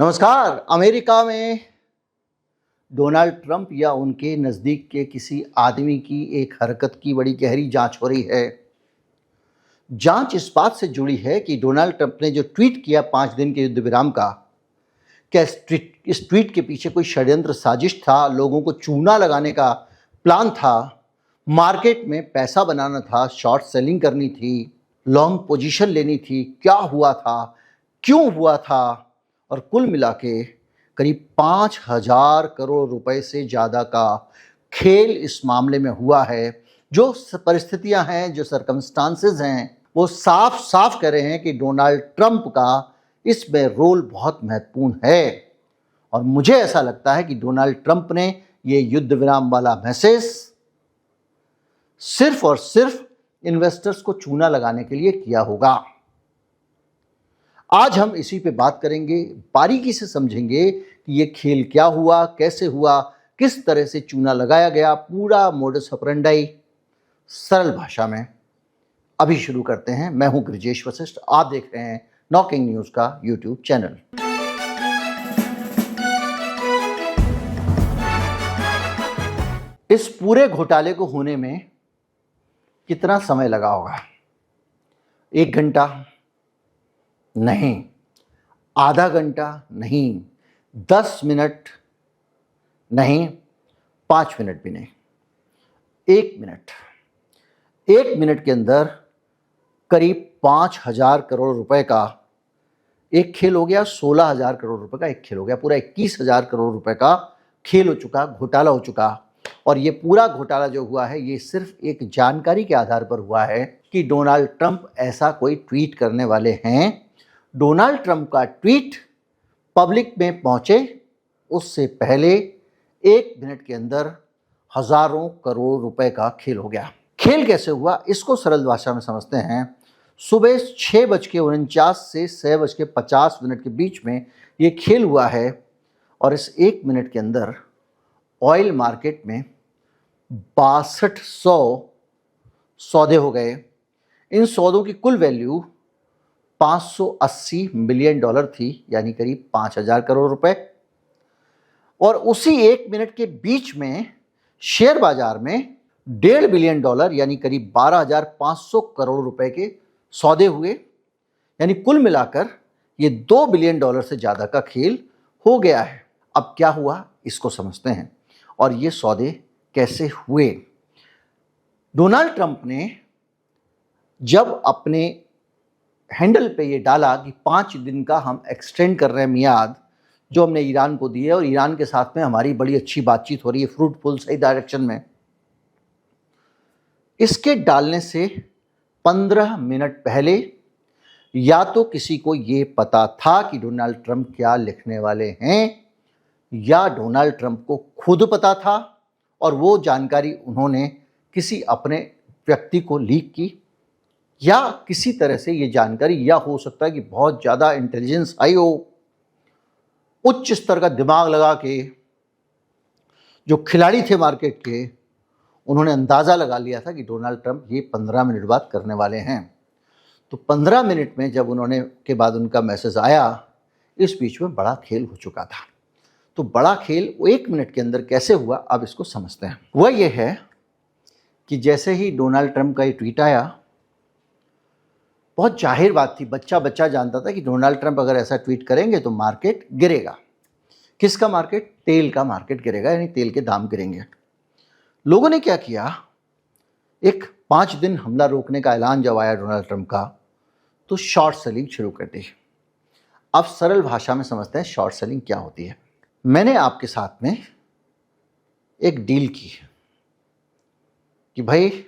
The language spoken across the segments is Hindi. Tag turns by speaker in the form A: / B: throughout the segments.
A: नमस्कार। अमेरिका में डोनाल्ड ट्रंप या उनके नज़दीक के किसी आदमी की एक हरकत की बड़ी गहरी जांच हो रही है। जांच इस बात से जुड़ी है कि डोनाल्ड ट्रंप ने जो ट्वीट किया 5 दिन के युद्ध विराम का, क्या इस ट्वीट के पीछे कोई षड्यंत्र साजिश था, लोगों को चूना लगाने का प्लान था, मार्केट में पैसा बनाना था, शॉर्ट सेलिंग करनी थी, लॉन्ग पोजीशन लेनी थी, क्या हुआ था, क्यों हुआ था, और कुल मिला के करीब 5,000 करोड़ रुपए से ज़्यादा का खेल इस मामले में हुआ है। जो परिस्थितियां हैं, जो सर्कमस्टांसेस हैं, वो साफ साफ कह रहे हैं कि डोनाल्ड ट्रंप का इसमें रोल बहुत महत्वपूर्ण है। और मुझे ऐसा लगता है कि डोनाल्ड ट्रंप ने ये युद्ध विराम वाला मैसेज सिर्फ और सिर्फ इन्वेस्टर्स को चूना लगाने के लिए किया होगा। आज हम इसी पे बात करेंगे, बारीकी से समझेंगे कि ये खेल क्या हुआ, कैसे हुआ, किस तरह से चूना लगाया गया, पूरा मोडस ऑपरेंडाई सरल भाषा में। अभी शुरू करते हैं। मैं हूं ब्रिजेश वशिष्ठ, आप देख रहे हैं नॉकिंग न्यूज का यूट्यूब चैनल। इस पूरे घोटाले को होने में कितना समय लगा होगा? 1 घंटा नहीं, आधा घंटा नहीं, 10 मिनट नहीं, 5 मिनट भी नहीं, 1 मिनट। 1 मिनट के अंदर करीब 5,000 करोड़ रुपए का एक खेल हो गया, 16,000 करोड़ रुपए का एक खेल हो गया, पूरा 21,000 करोड़ रुपए का खेल हो चुका, घोटाला हो चुका। और ये पूरा घोटाला जो हुआ है, ये सिर्फ एक जानकारी के आधार पर हुआ है कि डोनाल्ड ट्रंप ऐसा कोई ट्वीट करने वाले हैं। डोनाल्ड ट्रंप का ट्वीट पब्लिक में पहुंचे उससे पहले 1 मिनट के अंदर हजारों करोड़ रुपए का खेल हो गया। खेल कैसे हुआ, इसको सरल भाषा में समझते हैं। सुबह 6:49 से 6:50 के बीच में ये खेल हुआ है। और इस 1 मिनट के अंदर ऑयल मार्केट में 6200 सौदे हो गए। इन सौदों की कुल वैल्यू $580 मिलियन थी, यानी करीब 5,000 करोड़ रुपए। और उसी 1 मिनट के बीच में शेयर बाजार में $1.5 बिलियन यानी करीब 12,500 करोड़ रुपए के सौदे हुए। यानी कुल मिलाकर ये $2 बिलियन से ज़्यादा का खेल हो गया है। अब क्या हुआ, इसको समझते हैं और ये सौदे कैसे हुए। डोनाल्ड ट्रंप ने जब अपने हैंडल पे ये डाला कि 5 दिन का हम एक्सटेंड कर रहे हैं मियाद, जो हमने ईरान को दी है, और ईरान के साथ में हमारी बड़ी अच्छी बातचीत हो रही है, फ्रूटफुल, सही डायरेक्शन में। इसके डालने से 15 मिनट पहले या तो किसी को ये पता था कि डोनाल्ड ट्रंप क्या लिखने वाले हैं, या डोनाल्ड ट्रंप को खुद पता था और वो जानकारी उन्होंने किसी अपने व्यक्ति को लीक की, या किसी तरह से ये जानकारी, या हो सकता है कि बहुत ज़्यादा इंटेलिजेंस आई हो, उच्च स्तर का दिमाग लगा के जो खिलाड़ी थे मार्केट के, उन्होंने अंदाज़ा लगा लिया था कि डोनाल्ड ट्रंप ये 15 मिनट बाद करने वाले हैं। तो 15 मिनट में जब उन्होंने के बाद उनका मैसेज आया, इस बीच में बड़ा खेल हो चुका था। तो बड़ा खेल 1 मिनट के अंदर कैसे हुआ, अब इसको समझते हैं। वह ये है कि जैसे ही डोनाल्ड ट्रंप का ये ट्वीट आया, बहुत जाहिर बात थी, बच्चा बच्चा जानता था कि डोनाल्ड ट्रंप अगर ऐसा ट्वीट करेंगे तो मार्केट गिरेगा। किसका मार्केट? तेल का मार्केट गिरेगा, यानी तेल के दाम गिरेंगे। लोगों ने क्या किया, एक 5 दिन हमला रोकने का ऐलान जब आया डोनाल्ड ट्रंप का, तो शॉर्ट सेलिंग शुरू कर दी। अब सरल भाषा में समझते हैं शॉर्ट सेलिंग क्या होती है। मैंने आपके साथ में एक डील की कि भाई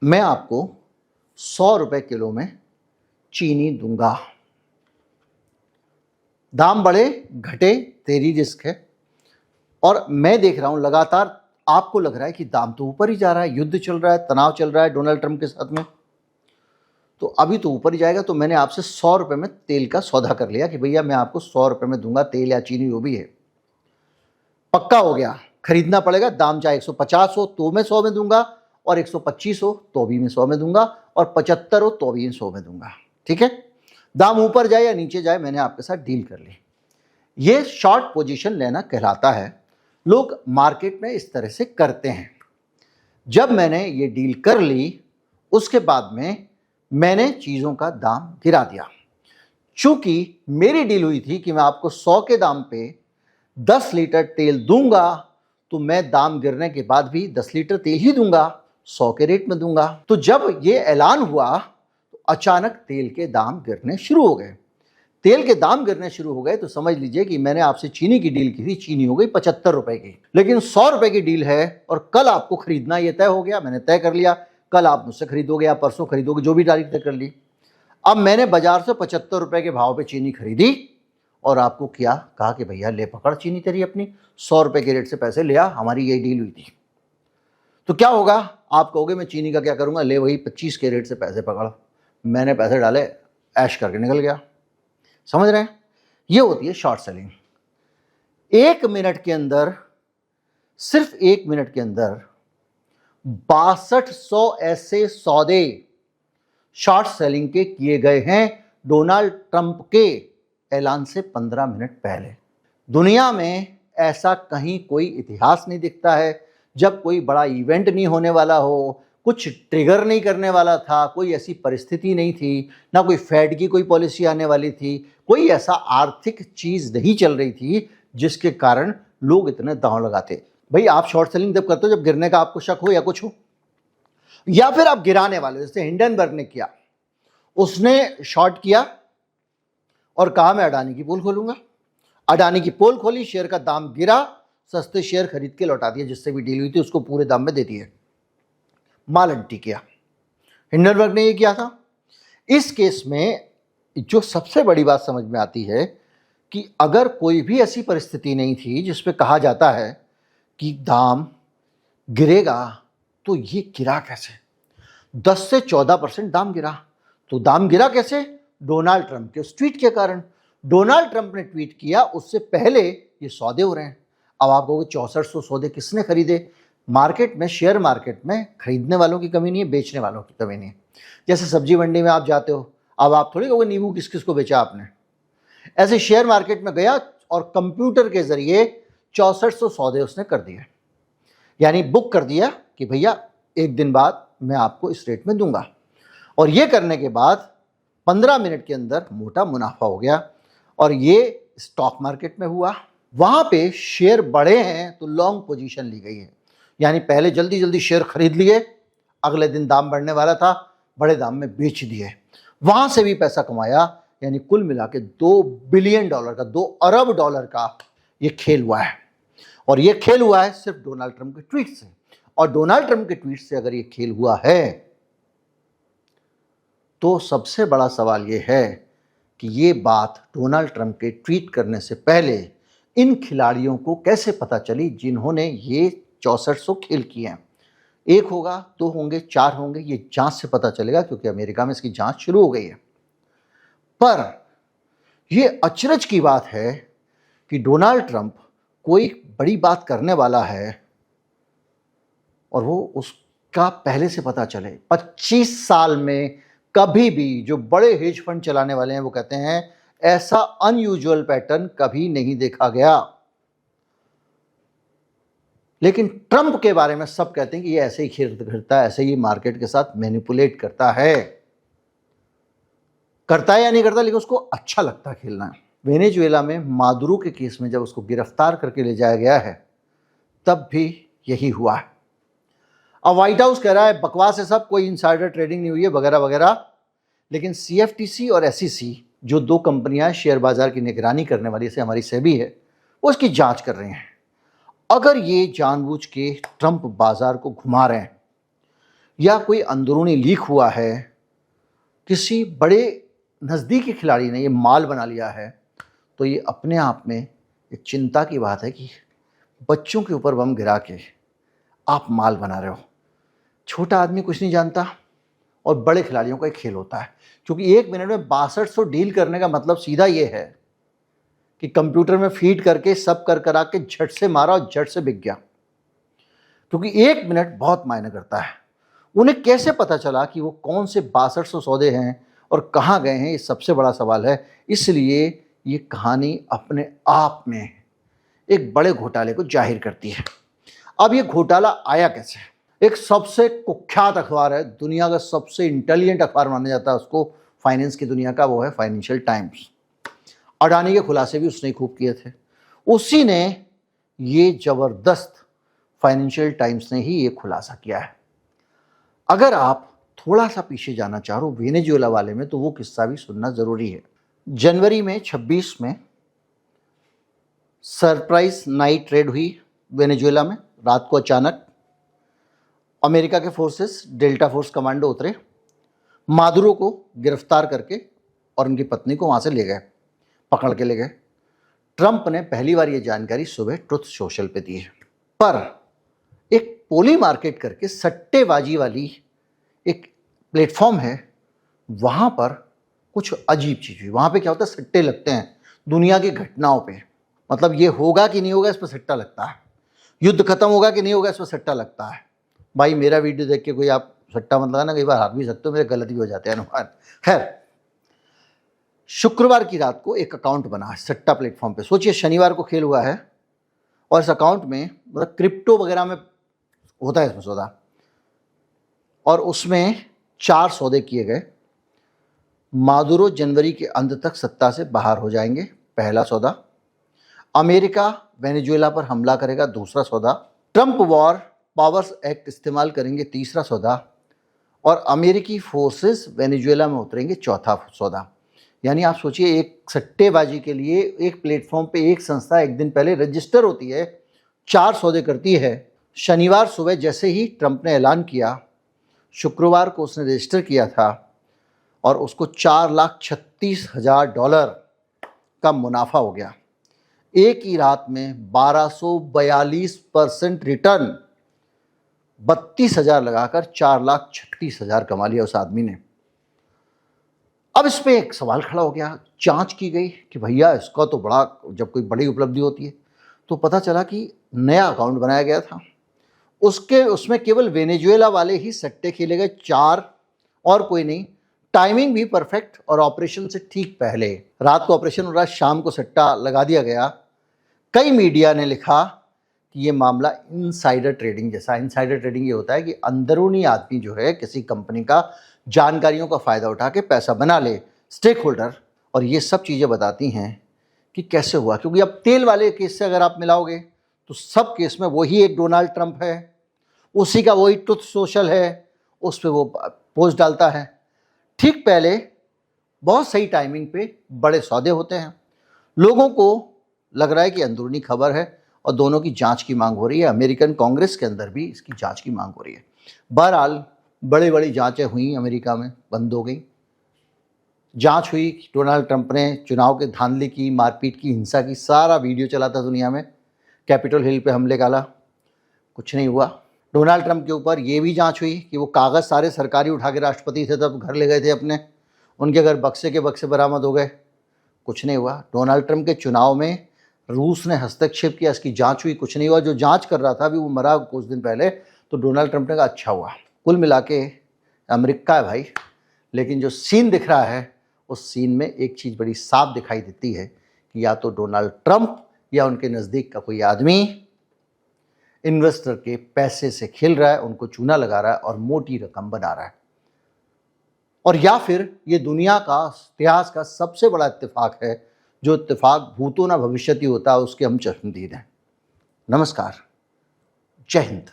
A: मैं आपको 100 रुपए किलो में चीनी दूंगा, दाम बढ़े घटे तेरी रिस्क है। और मैं देख रहा हूं लगातार आपको लग रहा है कि दाम तो ऊपर ही जा रहा है, युद्ध चल रहा है, तनाव चल रहा है डोनाल्ड ट्रंप के साथ में, तो अभी तो ऊपर ही जाएगा। तो मैंने आपसे 100 रुपए में तेल का सौदा कर लिया कि भैया मैं आपको 100 रुपए में दूंगा, तेल या चीनी जो भी है, पक्का हो गया। खरीदना पड़ेगा, दाम चाहे 150 हो तो मैं 100 में दूंगा, और 125 हो तो भी मैं 100 में दूंगा, और 75 हो तो भी 100 में दूंगा। ठीक है, दाम ऊपर जाए या नीचे जाए, मैंने आपके साथ डील कर ली। ये शॉर्ट पोजीशन लेना कहलाता है। लोग मार्केट में इस तरह से करते हैं। जब मैंने ये डील कर ली, उसके बाद में मैंने चीज़ों का दाम गिरा दिया। चूंकि मेरी डील हुई थी कि मैं आपको 100 के दाम पे 10 लीटर तेल दूंगा, तो मैं दाम गिरने के बाद भी 10 लीटर तेल ही दूंगा, 100 के रेट में दूंगा। तो जब ये ऐलान हुआ तो अचानक तेल के दाम गिरने शुरू हो गए। तेल के दाम गिरने शुरू हो गए तो समझ लीजिए कि मैंने आपसे चीनी की डील की थी, चीनी हो गई 75 रुपए की, लेकिन 100 रुपए की डील है और कल आपको खरीदना, ये तय हो गया, मैंने तय कर लिया, कल आप मुझसे खरीदोगे या परसों खरीदोगे, जो भी तारीख तय कर ली। अब मैंने बाजार से 75 रुपए के भाव पे चीनी खरीदी और आपको क्या कहा कि भैया ले पकड़ चीनी तेरी अपनी, 100 रुपए के रेट से पैसे लिया, हमारी यही डील हुई थी। तो क्या होगा, आप कहोगे मैं चीनी का क्या करूंगा, ले वही 25 के रेट से पैसे पकड़। मैंने पैसे डाले, ऐश करके निकल गया। समझ रहे हैं? ये होती है शॉर्ट सेलिंग। 1 मिनट के अंदर, सिर्फ 1 मिनट के अंदर 6200 ऐसे सौदे शॉर्ट सेलिंग के किए गए हैं डोनाल्ड ट्रंप के ऐलान से 15 मिनट पहले। दुनिया में ऐसा कहीं कोई इतिहास नहीं दिखता है, जब कोई बड़ा इवेंट नहीं होने वाला हो, कुछ ट्रिगर नहीं करने वाला था, कोई ऐसी परिस्थिति नहीं थी, ना कोई फेड की कोई पॉलिसी आने वाली थी, कोई ऐसा आर्थिक चीज नहीं चल रही थी जिसके कारण लोग इतने दांव लगाते। भाई आप शॉर्ट सेलिंग जब करते हो जब गिरने का आपको शक हो या कुछ हो, या फिर आप गिराने वाले, जैसे हिंडनबर्ग ने किया, उसने शॉर्ट किया और कहा मैं अडानी की पोल खोलूंगा। अडानी की पोल खोली, शेयर का दाम गिरा, सस्ते शेयर खरीद के लौटा दिए, जिससे भी डील हुई थी उसको पूरे दाम में दे दिए, माल अंटी किया। हिंडनबर्ग ने ये किया था। इस केस में जो सबसे बड़ी बात समझ में आती है कि अगर कोई भी ऐसी परिस्थिति नहीं थी जिसपे कहा जाता है कि दाम गिरेगा, तो ये गिरा कैसे? 10 से 14% दाम गिरा। तो दाम गिरा कैसे? डोनाल्ड ट्रंप के उस ट्वीट के कारण। डोनाल्ड ट्रंप ने ट्वीट किया, उससे पहले ये सौदे हो रहे हैं। अब आप कहोगे 6400 सौदे किसने खरीदे? मार्केट में, शेयर मार्केट में खरीदने वालों की कमी नहीं है, बेचने वालों की कमी नहीं है। जैसे सब्जी मंडी में आप जाते हो, अब आप थोड़ी कहोगे नींबू किस किस को बेचा आपने। ऐसे शेयर मार्केट में गया और कंप्यूटर के जरिए 6400 सौदे उसने कर दिए, यानी बुक कर दिया कि भैया 1 दिन बाद मैं आपको इस रेट में दूंगा। और ये करने के बाद 15 मिनट के अंदर मोटा मुनाफा हो गया और ये स्टॉक मार्केट में हुआ। वहां पे शेयर बढ़े हैं तो लॉन्ग पोजीशन ली गई है, यानी पहले जल्दी जल्दी शेयर खरीद लिए, अगले दिन दाम बढ़ने वाला था, बड़े दाम में बेच दिए, वहां से भी पैसा कमाया। यानी कुल मिला के $2 बिलियन का, 2 अरब डॉलर का ये खेल हुआ है। और ये खेल हुआ है सिर्फ डोनाल्ड ट्रंप के ट्वीट से। और डोनाल्ड ट्रंप के ट्वीट से अगर ये खेल हुआ है तो सबसे बड़ा सवाल ये है कि ये बात डोनाल्ड ट्रंप के ट्वीट करने से पहले इन खिलाड़ियों को कैसे पता चली जिन्होंने ये 6400 खेल किए हैं। 1 होगा, 2 होंगे, 4 होंगे, ये जांच से पता चलेगा, क्योंकि अमेरिका में इसकी जांच शुरू हो गई है। पर ये अचरज की बात है कि डोनाल्ड ट्रंप कोई बड़ी बात करने वाला है और वो उसका पहले से पता चले। 25 साल में कभी भी, जो बड़े हेज फंड चलाने वाले हैं वो कहते हैं, ऐसा अनयूजुअल पैटर्न कभी नहीं देखा गया। लेकिन ट्रंप के बारे में सब कहते हैं कि ये ऐसे ही खेल खेलता है, ऐसे ही मार्केट के साथ मैनिपुलेट करता है। करता है या नहीं करता, लेकिन उसको अच्छा लगता है खेलना। वेनेजुएला में मादुरो के केस में जब उसको गिरफ्तार करके ले जाया गया है, तब भी यही हुआ है। अब व्हाइट हाउस कह रहा है बकवास है सब, कोई इनसाइडर ट्रेडिंग नहीं हुई है वगैरह वगैरह, लेकिन CFTC और SEC, जो 2 कंपनियां शेयर बाजार की निगरानी करने वाली, से हमारी सेबी है, वो इसकी जांच कर रहे हैं। अगर ये जानबूझ के ट्रंप बाजार को घुमा रहे हैं या कोई अंदरूनी लीक हुआ है, किसी बड़े नज़दीकी खिलाड़ी ने ये माल बना लिया है, तो ये अपने आप में एक चिंता की बात है कि बच्चों के ऊपर बम गिरा के आप माल बना रहे हो। छोटा आदमी कुछ नहीं जानता और बड़े खिलाड़ियों का एक खेल होता है, क्योंकि 1 मिनट में 6200 डील करने का मतलब सीधा ये है कि कंप्यूटर में फीड करके सब कर करा के झट से मारा और झट से बिक गया, क्योंकि 1 मिनट बहुत मायने करता है। उन्हें कैसे पता चला कि वो कौन से 6200 सौदे हैं और कहाँ गए हैं, ये सबसे बड़ा सवाल है। इसलिए ये कहानी अपने आप में एक बड़े घोटाले को जाहिर करती है। अब ये घोटाला आया कैसे? एक सबसे कुख्यात अखबार है, दुनिया का सबसे इंटेलिजेंट अखबार माना जाता है उसको फाइनेंस की दुनिया का, वो है फाइनेंशियल टाइम्स। अडानी के खुलासे भी उसने खूब किए थे, उसी ने ये जबरदस्त फाइनेंशियल टाइम्स ने ही ये खुलासा किया है। अगर आप थोड़ा सा पीछे जाना चाहो वेनेजुएला वाले में, तो वो किस्सा भी सुनना जरूरी है। जनवरी में 26 में सरप्राइज नाइट रेड हुई वेनेजुएला में। रात को अचानक अमेरिका के फोर्सेस, डेल्टा फोर्स कमांडो उतरे, मादुरो को गिरफ्तार करके और उनकी पत्नी को वहां से ले गए, पकड़ के ले गए। ट्रंप ने पहली बार ये जानकारी सुबह ट्रुथ सोशल पे दी है। पर एक पोली मार्केट करके सट्टेबाजी वाली एक प्लेटफॉर्म है, वहां पर कुछ अजीब चीज हुई। वहां पे क्या होता है, सट्टे लगते हैं दुनिया की घटनाओं पे। मतलब ये होगा कि नहीं होगा, इस पर सट्टा लगता है। युद्ध खत्म होगा कि नहीं होगा, इस पर सट्टा लगता है। भाई मेरा वीडियो देख के कोई आप सट्टा मत लगाना, कई बार हार भी सकते हो, मेरे गलत भी हो जाते हैं अनुमान। खैर, शुक्रवार की रात को एक अकाउंट बना है सट्टा प्लेटफॉर्म पे। सोचिए शनिवार को खेल हुआ है और इस अकाउंट में मतलब क्रिप्टो वगैरह में होता है इसमें सौदा, और उसमें 4 सौदे किए गए। मादुरो जनवरी के अंत तक सत्ता से बाहर हो जाएंगे, पहला सौदा। अमेरिका वेनेजुएला पर हमला करेगा, दूसरा सौदा। ट्रंप वॉर पावर्स एक्ट इस्तेमाल करेंगे, तीसरा सौदा। और अमेरिकी फोर्सेस वेनेजुएला में उतरेंगे, चौथा सौदा। यानी आप सोचिए, एक सट्टेबाजी के लिए एक प्लेटफॉर्म पे एक संस्था एक दिन पहले रजिस्टर होती है, 4 सौदे करती है। शनिवार सुबह जैसे ही ट्रंप ने ऐलान किया, शुक्रवार को उसने रजिस्टर किया था और उसको $4,36,000 का मुनाफा हो गया। एक ही रात में 1242% रिटर्न, 32,000 लगाकर 4,36,000 कमा लिया उस आदमी ने। अब इस पे एक सवाल खड़ा हो गया, जांच की गई कि भैया इसका तो बड़ा, जब कोई बड़ी उपलब्धि होती है तो पता चला कि नया अकाउंट बनाया गया था, उसमें केवल वेनेजुएला वाले ही सट्टे खेले गए, 4, और कोई नहीं। टाइमिंग भी परफेक्ट और ऑपरेशन से ठीक पहले। रात को ऑपरेशन हो रहा, शाम को सट्टा लगा दिया गया। कई मीडिया ने लिखा कि ये मामला इनसाइडर ट्रेडिंग जैसा। इनसाइडर ट्रेडिंग ये होता है कि अंदरूनी आदमी जो है किसी कंपनी का जानकारियों का फ़ायदा उठा के पैसा बना ले, स्टेक होल्डर। और ये सब चीज़ें बताती हैं कि कैसे हुआ, क्योंकि अब तेल वाले केस से अगर आप मिलाओगे तो सब केस में वही एक डोनाल्ड ट्रंप है, उसी का वही ट्रुथ सोशल है, उस पर वो पोस्ट डालता है। ठीक पहले बहुत सही टाइमिंग पे बड़े सौदे होते हैं। लोगों को लग रहा है कि अंदरूनी खबर है और दोनों की जांच की मांग हो रही है। अमेरिकन कांग्रेस के अंदर भी इसकी जांच की मांग हो रही है। बहरहाल बड़ी बड़ी जांचें हुई, अमेरिका में बंद हो गई। जांच हुई, डोनाल्ड ट्रंप ने चुनाव के धांधली की, मारपीट की, हिंसा की, सारा वीडियो चला था दुनिया में। कैपिटल हिल पे हमले का, कुछ नहीं हुआ। डोनाल्ड ट्रंप के ऊपर ये भी जांच हुई कि वो कागज़ सारे सरकारी उठा के राष्ट्रपति थे तब घर ले गए थे अपने, उनके घर बक्से के बक्से बरामद हो गए, कुछ नहीं हुआ। डोनाल्ड ट्रंप के चुनाव में रूस ने हस्तक्षेप किया, इसकी जांच हुई, कुछ नहीं हुआ। जो जांच कर रहा था अभी वो मरा कुछ दिन पहले, तो डोनाल्ड ट्रंप ने कहा अच्छा हुआ। कुल मिला के अमेरिका है भाई, लेकिन जो सीन दिख रहा है उस सीन में एक चीज़ बड़ी साफ दिखाई देती है कि या तो डोनाल्ड ट्रंप या उनके नज़दीक का कोई आदमी इन्वेस्टर के पैसे से खेल रहा है, उनको चूना लगा रहा है और मोटी रकम बना रहा है। और या फिर ये दुनिया का इतिहास का सबसे बड़ा इत्तेफाक है, जो इत्तेफाक भूतो न भविष्यति होता है, उसके हम चश्मदीद हैं। नमस्कार, जय हिंद।